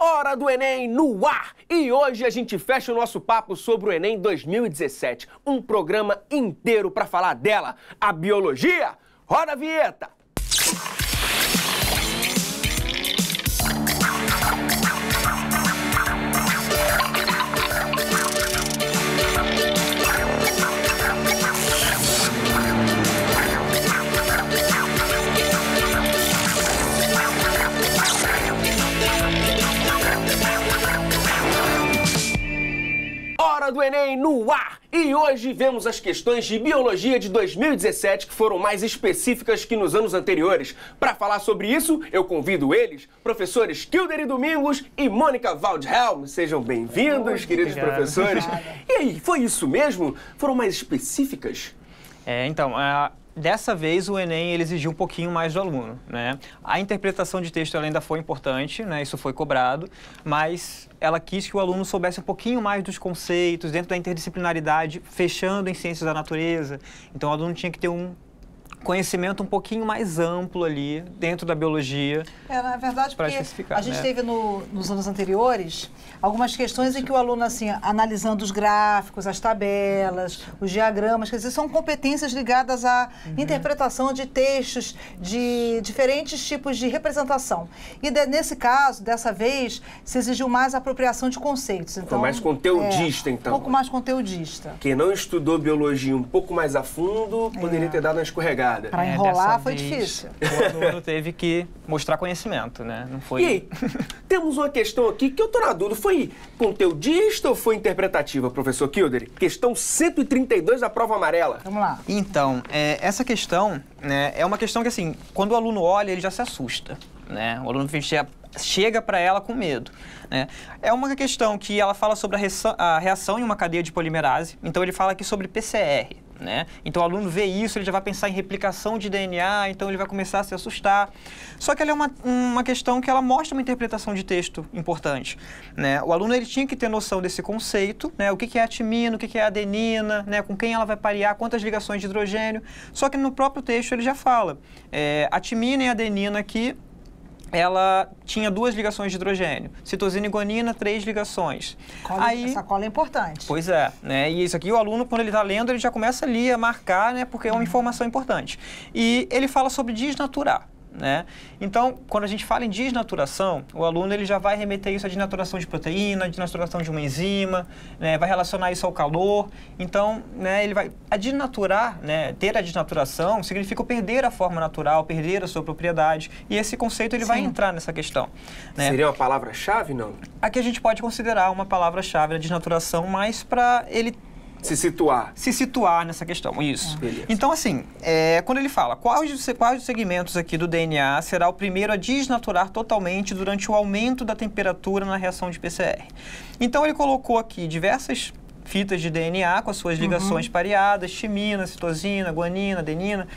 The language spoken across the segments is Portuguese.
Hora do Enem no ar! E hoje a gente fecha o nosso papo sobre o Enem 2017. Um programa inteiro para falar dela, a biologia. Roda a vinheta! Hora do Enem no ar! E hoje vemos as questões de biologia de 2017 que foram mais específicas que nos anos anteriores. Para falar sobre isso, eu convido eles, professores Kilder e Domingos e Mônica Waldhelm. Sejam bem-vindos, queridos professores. E aí, foi isso mesmo? Foram mais específicas? Dessa vez o Enem ele exigiu um pouquinho mais do aluno, né? A interpretação de texto ela ainda foi importante, né? Isso foi cobrado, mas ela quis que o aluno soubesse um pouquinho mais dos conceitos dentro da interdisciplinaridade, fechando em ciências da natureza. Então o aluno tinha que ter um conhecimento um pouquinho mais amplo ali dentro da biologia. Na verdade, porque a gente teve nos anos anteriores algumas questões em que o aluno, assim, analisando os gráficos, as tabelas, os diagramas, quer dizer, são competências ligadas à interpretação de textos, de diferentes tipos de representação. E nesse caso, dessa vez, se exigiu mais apropriação de conceitos. Então, foi mais conteudista, então. Um pouco mais conteudista. Quem não estudou biologia um pouco mais a fundo, poderia ter dado uma escorregada. Para enrolar foi difícil. O aluno teve que mostrar conhecimento, né? Não foi... E aí, temos uma questão aqui que eu tô na dúvida. Foi conteudista ou foi interpretativa, professor Kilder? Questão 132 da prova amarela. Vamos lá. Então, essa questão, né, é uma questão que, assim, quando o aluno olha, ele já se assusta, né? O aluno chega para ela com medo, né? É uma questão que ela fala sobre a reação em uma cadeia de polimerase. Então, ele fala aqui sobre PCR, né? Então, o aluno vê isso, ele já vai pensar em replicação de DNA, então ele vai começar a se assustar. Só que ela é uma questão que ela mostra uma interpretação de texto importante, né? O aluno ele tinha que ter noção desse conceito, né? O que é a timina, o que é a adenina, né? Com quem ela vai parear, quantas ligações de hidrogênio. Só que no próprio texto ele já fala, a timina e a adenina aqui, ela tinha 2 ligações de hidrogênio. Citosina e guanina, 3 ligações. Essa cola é importante. Pois é, né? E isso aqui, o aluno, quando ele está lendo, ele já começa ali a marcar, né? Porque é uma informação importante. E ele fala sobre desnaturar, né? Então, quando a gente fala em desnaturação, o aluno ele já vai remeter isso à desnaturação de proteína, desnaturação de uma enzima, né? Vai relacionar isso ao calor. Então, né, ele vai... A desnaturar, né, ter a desnaturação, significa perder a forma natural, perder a sua propriedade. E esse conceito ele vai entrar nessa questão, né? Seria uma palavra-chave, não? Aqui a gente pode considerar uma palavra-chave a desnaturação, mas para ele... Se situar. Se situar nessa questão, isso. Então, assim, quando ele fala quais dos segmentos aqui do DNA será o primeiro a desnaturar totalmente durante o aumento da temperatura na reação de PCR. Então, ele colocou aqui diversas fitas de DNA com as suas ligações pareadas, timina, citosina, guanina, adenina.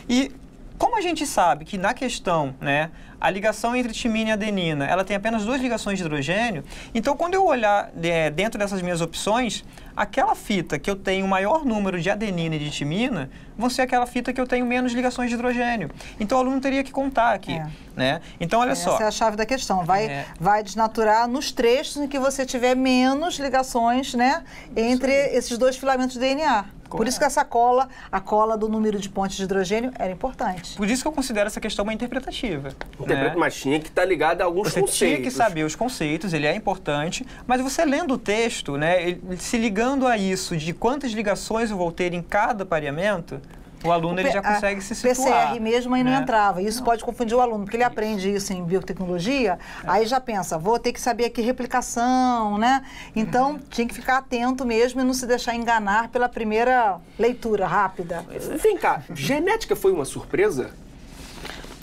E como a gente sabe que na questão, né, a ligação entre timina e adenina, ela tem apenas 2 ligações de hidrogênio, então quando eu olhar dentro dessas minhas opções, aquela fita que eu tenho maior número de adenina e de timina, vão ser aquela fita que eu tenho menos ligações de hidrogênio. Então o aluno teria que contar aqui, né? Então olha só. Essa é a chave da questão, vai desnaturar nos trechos em que você tiver menos ligações, né, entre esses 2 filamentos de DNA. Por isso que essa cola, a cola do número de pontes de hidrogênio, era importante. Por isso que eu considero essa questão uma interpretativa. Né? Mas tinha que estar ligada a alguns conceitos. Você tinha que saber os conceitos, ele é importante, mas você lendo o texto, né, se ligando a isso, de quantas ligações eu vou ter em cada pareamento, o aluno ele já consegue se situar. PCR mesmo aí não entrava. Isso pode confundir o aluno, porque ele aprende isso em biotecnologia, aí já pensa, vou ter que saber aqui replicação, né? Então, tinha que ficar atento mesmo e não se deixar enganar pela primeira leitura rápida. Vem cá, genética foi uma surpresa?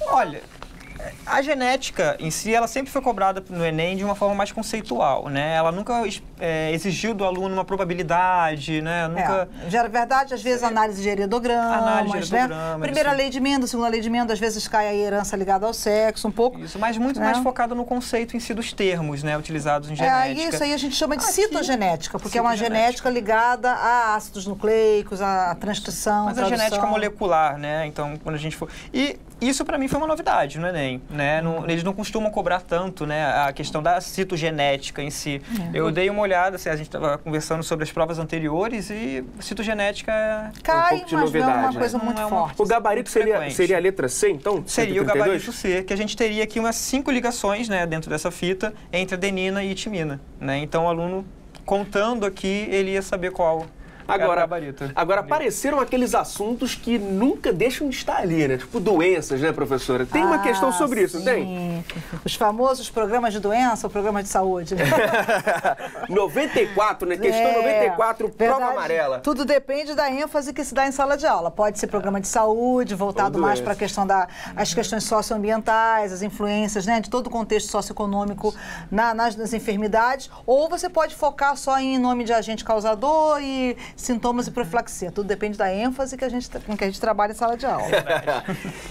Olha, a genética em si, ela sempre foi cobrada no Enem de uma forma mais conceitual, né? Ela nunca exigiu do aluno uma probabilidade, né? Nunca... Já era verdade, às vezes, análise de heredogramas, né? Primeira lei de Mendel, segunda lei de Mendel, às vezes cai a herança ligada ao sexo, um pouco. Isso, mas muito mais focada no conceito em si dos termos, né? Utilizados em genética. Isso aí a gente chama de citogenética, porque é uma genética ligada a ácidos nucleicos, a transcrição, mas a genética molecular, né? Então, quando a gente for... Isso, para mim, foi uma novidade no Enem, né? Eles não costumam cobrar tanto, né, a questão da citogenética em si. Eu dei uma olhada, assim, a gente estava conversando sobre as provas anteriores e citogenética cai, um pouco de mas novidade, não é uma coisa muito forte. O gabarito seria a letra C, então? Seria 132? O gabarito C, que a gente teria aqui umas 5 ligações, né, dentro dessa fita, entre adenina e timina, né? Então, o aluno, contando aqui, ele ia saber qual... Agora, apareceram aqueles assuntos que nunca deixam de estar ali, né? Tipo doenças, né, professora? Tem uma questão sobre isso, não tem? Os famosos programas de doença ou programas de saúde. 94, né? Questão 94, verdade, prova amarela. Tudo depende da ênfase que se dá em sala de aula. Pode ser programa de saúde, voltado mais para a questão das questões socioambientais, as influências, né, de todo o contexto socioeconômico nas enfermidades, ou você pode focar só em nome de agente causador e sintomas e profilaxia. Tudo depende da ênfase com que a gente trabalha em sala de aula.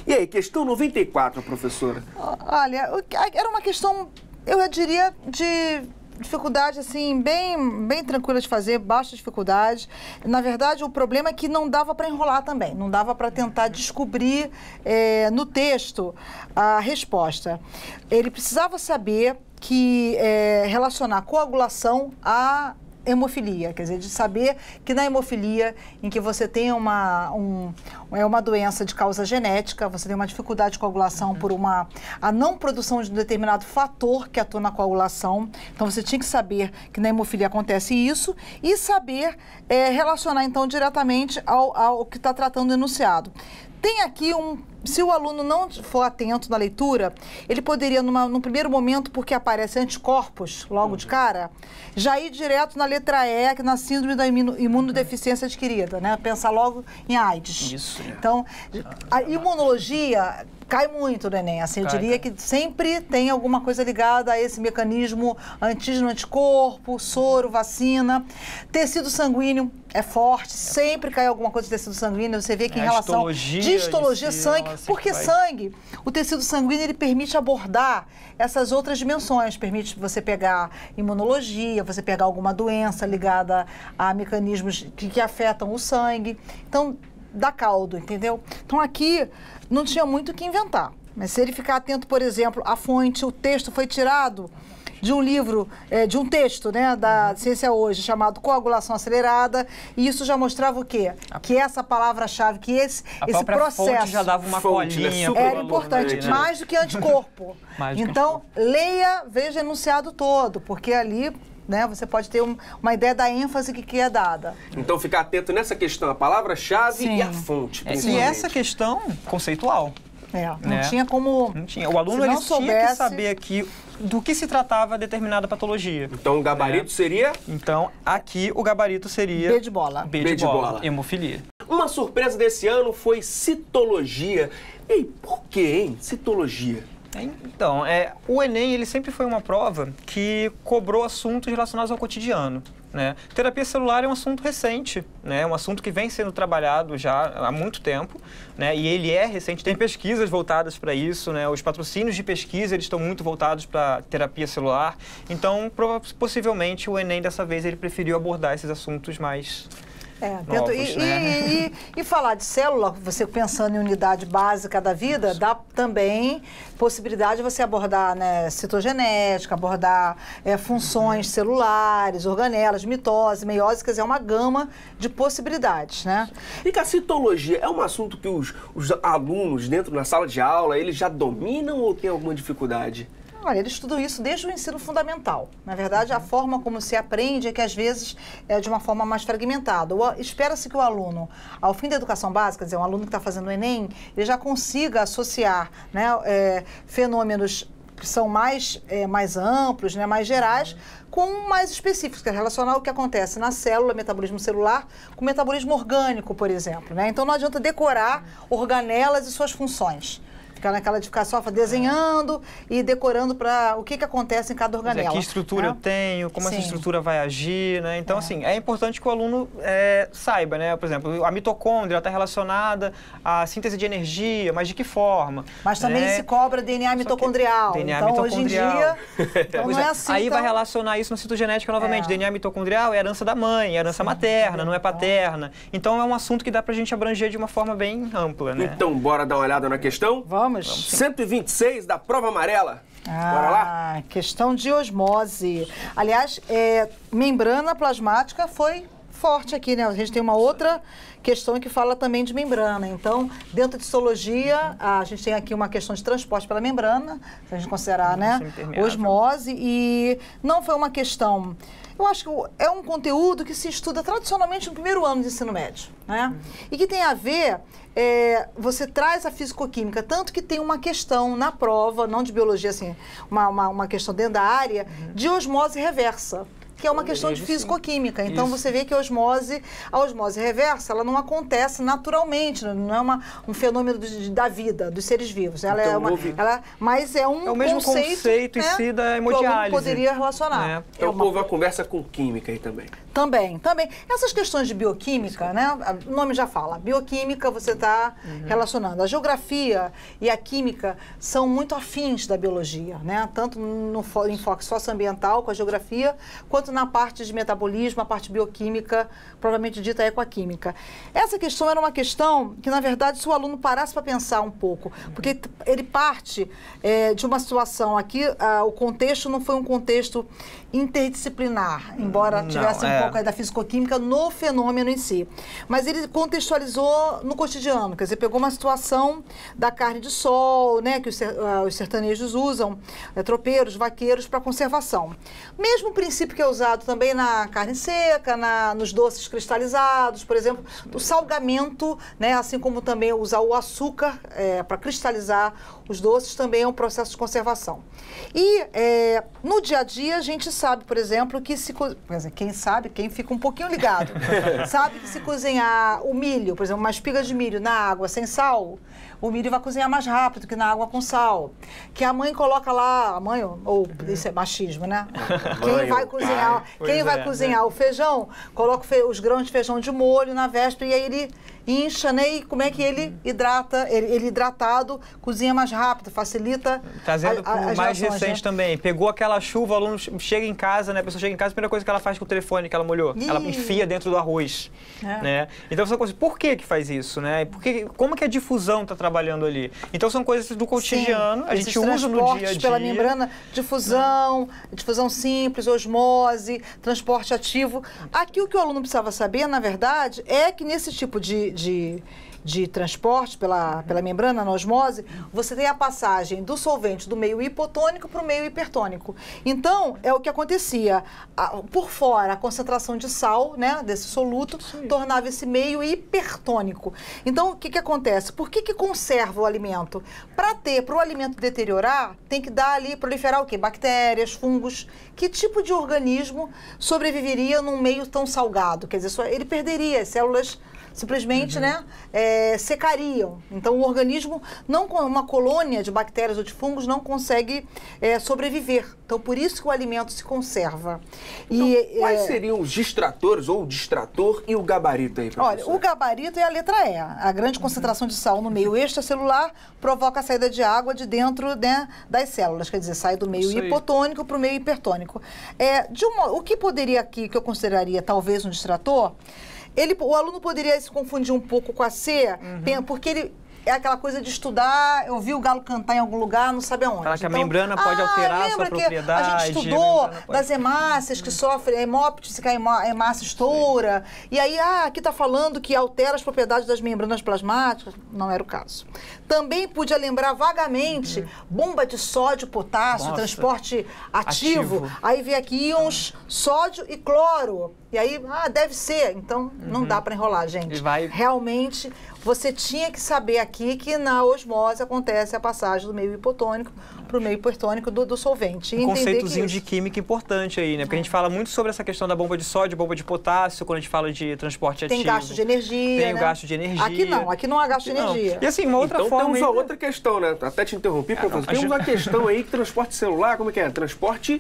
E aí, questão 94, professora? Olha, era uma questão, eu diria, de dificuldade, assim, bem tranquila de fazer, baixa dificuldade. Na verdade, o problema é que não dava para enrolar também, não dava para tentar descobrir no texto a resposta. Ele precisava saber que relacionar coagulação a hemofilia, quer dizer, de saber que na hemofilia, em que você tem uma doença de causa genética, você tem uma dificuldade de coagulação por a não produção de um determinado fator que atua na coagulação. Então, você tinha que saber que na hemofilia acontece isso e saber relacionar, então, diretamente ao que está tratando o enunciado. Tem aqui se o aluno não for atento na leitura, ele poderia, num primeiro momento, porque aparece anticorpos logo de cara, já ir direto na letra E, que na síndrome da imunodeficiência adquirida, né? Pensar logo em AIDS. Isso. Então, a imunologia cai muito no Enem. Assim, eu diria que sempre tem alguma coisa ligada a esse mecanismo antígeno-anticorpo, soro, vacina. Tecido sanguíneo é forte, sempre cai alguma coisa de tecido sanguíneo. Você vê que em relação à histologia, sangue, porque sangue, o tecido sanguíneo, ele permite abordar essas outras dimensões, permite você pegar imunologia, você pegar alguma doença ligada a mecanismos que afetam o sangue. Então, dá caldo, entendeu? Então, aqui não tinha muito o que inventar. Mas se ele ficar atento, por exemplo, a fonte, o texto foi tirado de um livro, de um texto, né, da Ciência Hoje, chamado Coagulação Acelerada, e isso já mostrava o quê? Que essa palavra-chave, que esse processo... Fonte já dava uma colinha. Era importante, né? Mais do que anticorpo. Então, leia, veja o enunciado todo, porque ali... né, você pode ter uma ideia da ênfase que é dada. Então, ficar atento nessa questão, a palavra-chave e a fonte, E essa questão conceitual. Não tinha como... Não tinha. O aluno ele tinha que saber aqui do que se tratava determinada patologia. Então, o gabarito seria? Então, aqui o gabarito seria... B de bola. B de bola. Hemofilia. Uma surpresa desse ano foi citologia. E por que, hein? Citologia. Então, o Enem ele sempre foi uma prova que cobrou assuntos relacionados ao cotidiano. Né? Terapia celular é um assunto recente, né? É um assunto que vem sendo trabalhado já há muito tempo, né? E ele é recente, tem pesquisas voltadas para isso, né? Os patrocínios de pesquisa eles estão muito voltados para terapia celular, então possivelmente o Enem dessa vez ele preferiu abordar esses assuntos mais... novos, e falar de célula, você pensando em unidade básica da vida, dá também possibilidade de você abordar, né, citogenética, abordar funções celulares, organelas, mitose, meiose, quer dizer, é uma gama de possibilidades, né? E que a citologia é um assunto que os alunos dentro da sala de aula, eles já dominam ou tem alguma dificuldade? Olha, eles estudam isso desde o ensino fundamental. Na verdade, a forma como se aprende é que, às vezes, é de uma forma mais fragmentada. Espera-se que o aluno, ao fim da educação básica, quer dizer, um aluno que está fazendo o Enem, ele já consiga associar, né, fenômenos que são mais amplos, né, mais gerais, com mais específicos, que é relacionar o que acontece na célula, metabolismo celular, com metabolismo orgânico, por exemplo. Né? Então, não adianta decorar organelas e suas funções. Ficar naquela de ficar só desenhando e decorando para o que acontece em cada organela. Que estrutura eu tenho, como essa estrutura vai agir, né? Então, assim, é importante que o aluno saiba, né? Por exemplo, a mitocôndria está relacionada à síntese de energia, mas de que forma? Mas também se cobra DNA mitocondrial. DNA então, mitocondrial. Hoje em dia, então não é assim. Aí vai relacionar isso na citogenética novamente. DNA mitocondrial é herança da mãe, é herança materna, não é paterna. Então, é um assunto que dá pra gente abranger de uma forma bem ampla, né? Então, bora dar uma olhada na questão? Vamos. Vamos. 126 da prova amarela. Bora lá? Questão de osmose. Aliás, membrana plasmática foi forte aqui, né? A gente tem uma outra questão que fala também de membrana. Então, dentro de histologia, a gente tem aqui uma questão de transporte pela membrana, se a gente considerar, né? Osmose, e não foi uma questão... Eu acho que é um conteúdo que se estuda tradicionalmente no primeiro ano de ensino médio, né? E que tem a ver, você traz a fisicoquímica, tanto que tem uma questão na prova, não de biologia, assim, uma questão dentro da área, de osmose reversa, que é uma questão de fisicoquímica. Então, você vê que a osmose reversa, ela não acontece naturalmente, não é um fenômeno da vida, dos seres vivos. Ela então, mas é um o mesmo conceito em si da hemodiálise. Que poderia relacionar. Então, houve uma conversa com química aí também. Também. Essas questões de bioquímica, né? O nome já fala. Bioquímica, você está relacionando. A geografia e a química são muito afins da biologia, né? Tanto no enfoque socioambiental com a geografia, quanto na parte de metabolismo, a parte bioquímica, provavelmente dita ecoquímica. Essa questão era uma questão que, na verdade, se o aluno parasse para pensar um pouco, porque ele parte de uma situação aqui, o contexto não foi um contexto interdisciplinar, embora tivesse um pouco aí da fisicoquímica no fenômeno em si. Mas ele contextualizou no cotidiano, quer dizer, pegou uma situação da carne de sol, né, que os sertanejos usam, tropeiros, vaqueiros, para conservação. Mesmo princípio que é usado também na carne seca, nos doces cristalizados, por exemplo, o salgamento, né, assim como também usar o açúcar para cristalizar os doces, também é um processo de conservação. E no dia a dia a gente sabe, por exemplo, que quem fica um pouquinho ligado, sabe que se cozinhar o milho, por exemplo, uma espiga de milho na água sem sal, o milho vai cozinhar mais rápido que na água com sal. Que a mãe coloca lá, isso é machismo, né? Quem vai cozinhar o feijão, coloca os grãos de feijão de molho na véspera e aí ele incha, né? E como é que ele hidrata? Ele hidratado cozinha mais rápido, facilita. Trazendo para o mais recente também. Pegou aquela chuva, o aluno chega em casa, né? A pessoa chega em casa, a primeira coisa que ela faz com o telefone que ela molhou, ela enfia dentro do arroz, né? Então são coisas. Por que faz isso, né? Como que a difusão está trabalhando ali? Então são coisas do cotidiano, a gente usa no dia a dia. Pela membrana, difusão simples, osmose, transporte ativo. Aqui o que o aluno precisava saber, na verdade, é que nesse tipo de transporte pela membrana, na osmose, você tem a passagem do solvente do meio hipotônico para o meio hipertônico. Então, é o que acontecia. Por fora, a concentração de sal, né, desse soluto, tornava esse meio hipertônico. Então, o que acontece? Por que conserva o alimento? Para o alimento deteriorar, tem que dar ali, proliferar o quê? Bactérias, fungos. Que tipo de organismo sobreviveria num meio tão salgado? Quer dizer, ele perderia as células simplesmente, né, secariam. Então, o organismo, não com uma colônia de bactérias ou de fungos, não consegue sobreviver. Então, por isso que o alimento se conserva. Então, quais seriam os distratores, ou o distrator e o gabarito aí, professor? Olha, o gabarito é a letra E. A grande concentração de sal no meio extracelular provoca a saída de água de dentro, né, das células. Quer dizer, sai do meio hipotônico para o meio hipertônico. O que poderia aqui, que eu consideraria talvez um distrator, o aluno poderia se confundir um pouco com a C, porque ele é aquela coisa de estudar, eu vi o galo cantar em algum lugar, não sabe aonde. Fala que a membrana pode alterar a sua propriedade. A gente estudou das hemácias que sofrem, hemóptise, se cai a hemácia estoura, e aí, aqui está falando que altera as propriedades das membranas plasmáticas, não era o caso. Também podia lembrar vagamente bomba de sódio, potássio, transporte ativo. Aí vem aqui íons sódio e cloro. E aí, deve ser. Então, não dá para enrolar, gente. Realmente, você tinha que saber aqui que na osmose acontece a passagem do meio hipotônico para o meio hipertônico do solvente. Um conceitozinho de química importante aí, né? Porque a gente fala muito sobre essa questão da bomba de sódio, bomba de potássio, quando a gente fala de transporte ativo. Tem gasto de energia, Tem o gasto de energia. Aqui não há gasto de energia. E assim, uma outra forma... Então temos a outra questão, né? Até te interrompi, professor. Temos uma questão aí que transporte celular, como é que é? Transporte...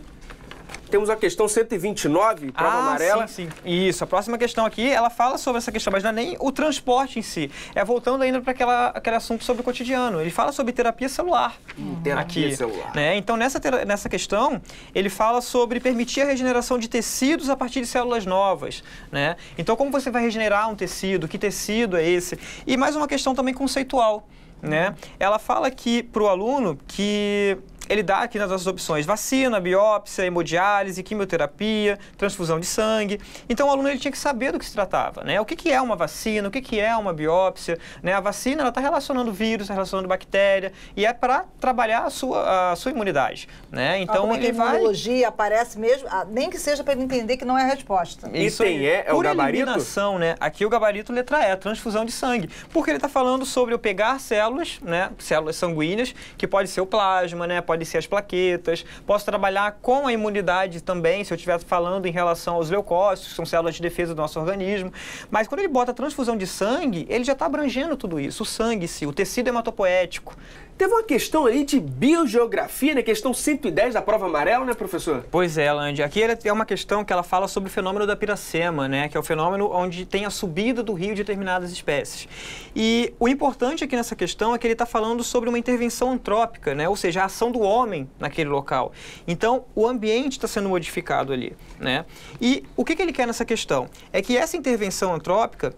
Temos a questão 129, prova amarela. Sim. Isso, a próxima questão aqui, ela fala sobre essa questão, mas não é nem o transporte em si. É voltando ainda para aquele assunto sobre o cotidiano. Ele fala sobre terapia celular. Terapia celular. Né? Então, nessa questão, ele fala sobre permitir a regeneração de tecidos a partir de células novas. Né? Então, como você vai regenerar um tecido? Que tecido é esse? E mais uma questão também conceitual. né, ela fala aqui para o aluno que ele dá aqui nas nossas opções vacina, biópsia, hemodiálise, quimioterapia, transfusão de sangue. Então o aluno ele tinha que saber do que se tratava, né? O que é uma vacina, o que é uma biópsia, né? A vacina ela está relacionando vírus, está relacionando bactéria e é para trabalhar a sua imunidade, né? Então ele vai... A imunologia aparece mesmo, nem que seja para ele entender que não é a resposta. Isso é o gabarito? Eliminação, né? Aqui o gabarito letra E, transfusão de sangue, porque ele está falando sobre eu pegar células, né? Células sanguíneas, que pode ser o plasma, né? Pode ser as plaquetas, posso trabalhar com a imunidade também, se eu estiver falando em relação aos leucócitos, que são células de defesa do nosso organismo. Mas quando ele bota transfusão de sangue, ele já está abrangendo tudo isso, o sangue, o tecido hematopoético. Teve uma questão aí de biogeografia, né? Questão 110 da prova amarela, né, professor? Pois é, Landy. Aqui é uma questão que ela fala sobre o fenômeno da piracema, né? Que é o fenômeno onde tem a subida do rio de determinadas espécies. E o importante aqui nessa questão é que ele está falando sobre uma intervenção antrópica, né? Ou seja, a ação do homem naquele local. Então, o ambiente está sendo modificado ali, né? E o que ele quer nessa questão? É que essa intervenção antrópica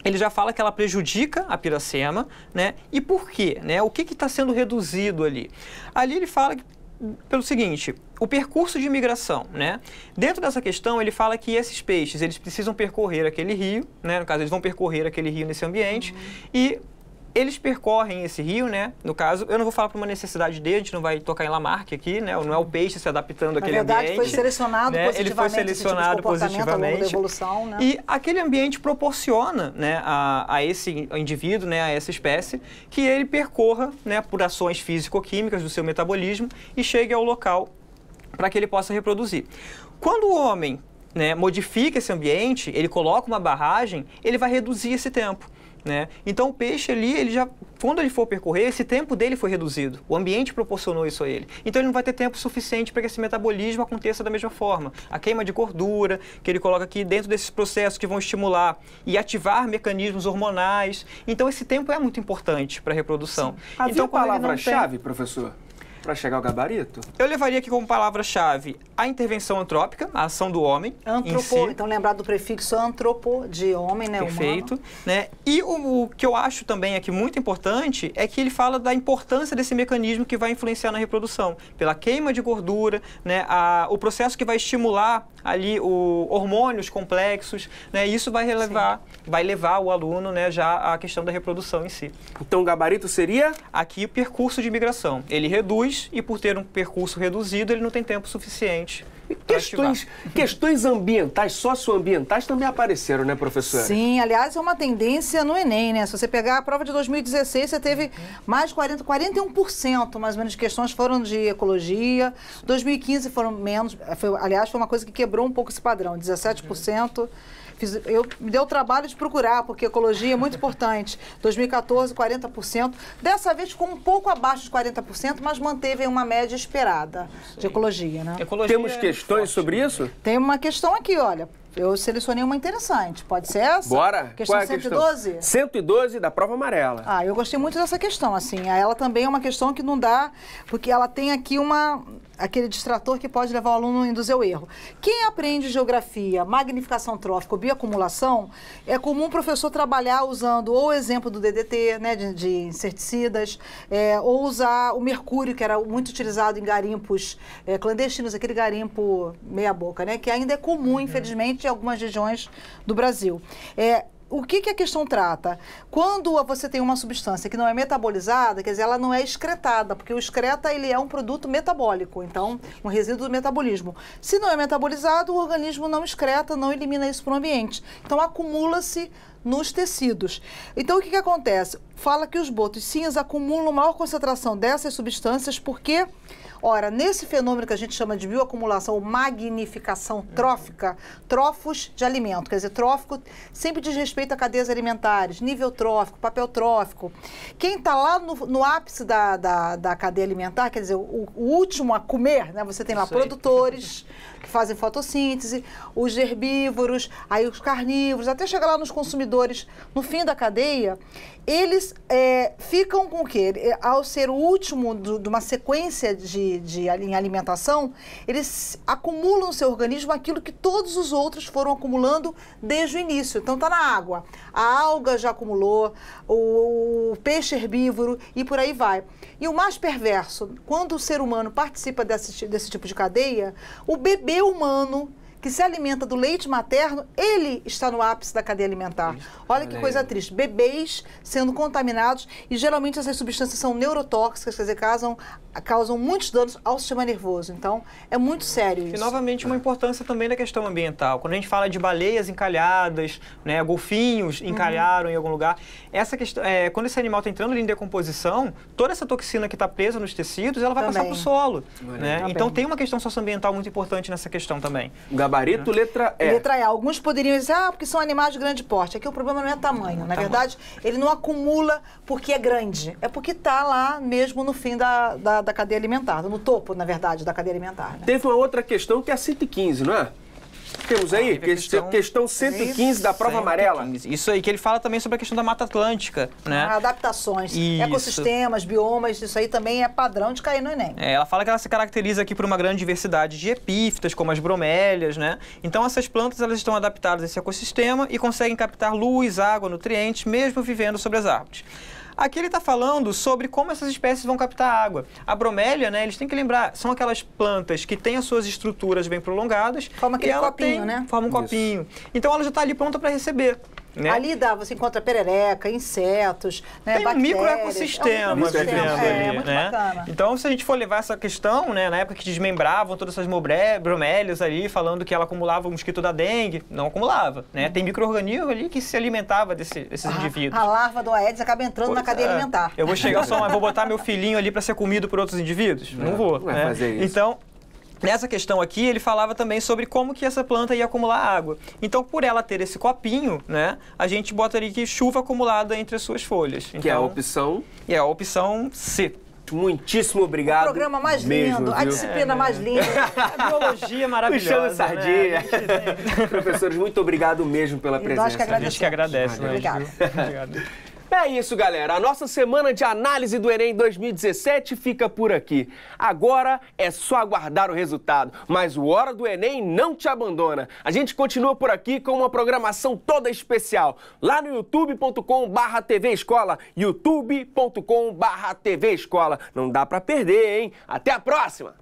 ele já fala que ela prejudica a piracema, né? E por quê? Né? O que está sendo reduzido ali? Ali ele fala pelo seguinte, o percurso de migração, né? Dentro dessa questão, ele fala que esses peixes, eles precisam percorrer aquele rio, né? No caso, eles vão percorrer aquele rio nesse ambiente e eles percorrem esse rio, né? No caso, eu não vou falar para uma necessidade dele, a gente não vai tocar em Lamarck aqui, né? Não é o peixe se adaptando àquele ambiente. Na verdade, foi selecionado positivamente. Ele foi selecionado positivamente. Ao longo da evolução, né? E aquele ambiente proporciona, né, a esse indivíduo, né, a essa espécie, que ele percorra, né, por ações físico-químicas do seu metabolismo e chegue ao local para que ele possa reproduzir. Quando o homem, né, modifica esse ambiente, ele coloca uma barragem, ele vai reduzir esse tempo. Né? Então o peixe ali, quando ele for percorrer, esse tempo dele foi reduzido. O ambiente proporcionou isso a ele. Então ele não vai ter tempo suficiente para que esse metabolismo aconteça da mesma forma. A queima de gordura, que ele coloca aqui dentro desses processos que vão estimular e ativar mecanismos hormonais. Então esse tempo é muito importante para a reprodução. Havia então, palavra-chave, professor? Para chegar ao gabarito? Eu levaria aqui como palavra-chave a intervenção antrópica, a ação do homem. Antropo, então lembrar do prefixo antropo, de homem, né? Perfeito. Humano. Né? E o que eu acho também aqui muito importante é que ele fala da importância desse mecanismo que vai influenciar na reprodução. Pela queima de gordura, né? O processo que vai estimular ali hormônios complexos, né? Isso vai levar o aluno, né, já à questão da reprodução em si. Então o gabarito seria? Aqui o percurso de migração. Ele reduz e por ter um percurso reduzido, ele não tem tempo suficiente. Questões ambientais, socioambientais também apareceram, né, professora? Sim, aliás, é uma tendência no Enem, né? Se você pegar a prova de 2016, você teve mais de 41%, mais ou menos, de questões foram de ecologia. 2015 foram menos, aliás, foi uma coisa que quebrou um pouco esse padrão, 17%. Me deu o trabalho de procurar, porque ecologia é muito importante. 2014, 40%. Dessa vez ficou um pouco abaixo de 40%, mas manteve uma média esperada de ecologia, né? Temos questões sobre isso? Tem uma questão aqui, olha. Eu selecionei uma interessante. Pode ser essa? Bora. Questão 112? 112 da prova amarela. Eu gostei muito dessa questão, assim. Ela também é uma questão que não dá, porque ela tem aqui aquele distrator que pode levar o aluno a induzir ao erro. Quem aprende geografia, magnificação trófica ou bioacumulação, é comum o professor trabalhar usando ou o exemplo do DDT, né, de inseticidas, ou usar o mercúrio, que era muito utilizado em garimpos clandestinos, aquele garimpo meia-boca, né, que ainda é comum, infelizmente, em algumas regiões do Brasil. O que a questão trata? Quando você tem uma substância que não é metabolizada, quer dizer, ela não é excretada, porque o excreta ele é um produto metabólico, então, um resíduo do metabolismo. Se não é metabolizado, o organismo não excreta, não elimina isso para o ambiente. Então, acumula-se nos tecidos. Então, o que acontece? Fala que os botos cinza acumulam maior concentração dessas substâncias porque... Ora, nesse fenômeno que a gente chama de bioacumulação ou magnificação trófica, trófos de alimento, quer dizer, trófico sempre diz respeito a cadeias alimentares, nível trófico, papel trófico. Quem está lá no ápice da cadeia alimentar, quer dizer, o último a comer, né? Você tem lá produtores que fazem fotossíntese, os herbívoros, aí os carnívoros, até chegar lá nos consumidores torturadores, no fim da cadeia, eles ficam com o quê? Ao ser o último de uma sequência em alimentação, eles acumulam no seu organismo aquilo que todos os outros foram acumulando desde o início. Então está na água, a alga já acumulou, o peixe herbívoro e por aí vai. E o mais perverso, quando o ser humano participa desse tipo de cadeia, o bebê humano que se alimenta do leite materno, ele está no ápice da cadeia alimentar. Olha que coisa triste. Bebês sendo contaminados e geralmente essas substâncias são neurotóxicas, quer dizer, causam muitos danos ao sistema nervoso. Então, é muito sério isso. E, novamente, uma importância também da questão ambiental. Quando a gente fala de baleias encalhadas, né, golfinhos encalharam em algum lugar, essa questão, quando esse animal está entrando ali em decomposição, toda essa toxina que está presa nos tecidos, ela vai passar para o solo. Né? Então, tem uma questão socioambiental muito importante nessa questão também. Gabarito, letra E. Letra E. Alguns poderiam dizer, porque são animais de grande porte. Aqui o problema não é tamanho. Na verdade, ele não acumula porque é grande. É porque está lá mesmo no fim da cadeia alimentar. No topo, na verdade, da cadeia alimentar. Né? Teve uma outra questão que é a 115, não é? Temos aí, questão 115 da prova amarela. Isso aí, que ele fala também sobre a questão da Mata Atlântica, né? Adaptações, ecossistemas, biomas, isso aí também é padrão de cair no Enem. Ela fala que ela se caracteriza aqui por uma grande diversidade de epífitas, como as bromélias, né? Então essas plantas, elas estão adaptadas a esse ecossistema e conseguem captar luz, água, nutrientes, mesmo vivendo sobre as árvores. Aqui ele está falando sobre como essas espécies vão captar água. A bromélia, né, eles têm que lembrar, são aquelas plantas que têm as suas estruturas bem prolongadas. Forma aquele copinho, né? Forma um copinho. Então ela já está ali pronta para receber. Né? Ali você encontra perereca, insetos, né, tem um microecossistema vivendo ali, muito né? bacana. Então, se a gente for levar essa questão, né, na época que desmembravam todas essas bromélias ali, falando que ela acumulava o mosquito da dengue, não acumulava, né? Tem micro-organismo ali que se alimentava desses indivíduos. A larva do Aedes acaba entrando na cadeia alimentar. Eu vou chegar vou botar meu filhinho ali para ser comido por outros indivíduos? Não vou. Não vai fazer isso. Então, nessa questão aqui, ele falava também sobre como que essa planta ia acumular água. Então, por ela ter esse copinho, né, a gente bota ali que chuva acumulada entre as suas folhas. Então, que é a opção? É a opção C. Muitíssimo obrigado. O programa mais lindo, a disciplina mais linda. A biologia maravilhosa. Puxando sardinha. Né? Professores, muito obrigado mesmo pela presença. Nós que agradecemos. A gente que agradece. Obrigado. Obrigado. É isso, galera. A nossa semana de análise do Enem 2017 fica por aqui. Agora é só aguardar o resultado. Mas o Hora do Enem não te abandona. A gente continua por aqui com uma programação toda especial. Lá no youtube.com/TV Escola. youtube.com/TV Escola. Não dá pra perder, hein? Até a próxima!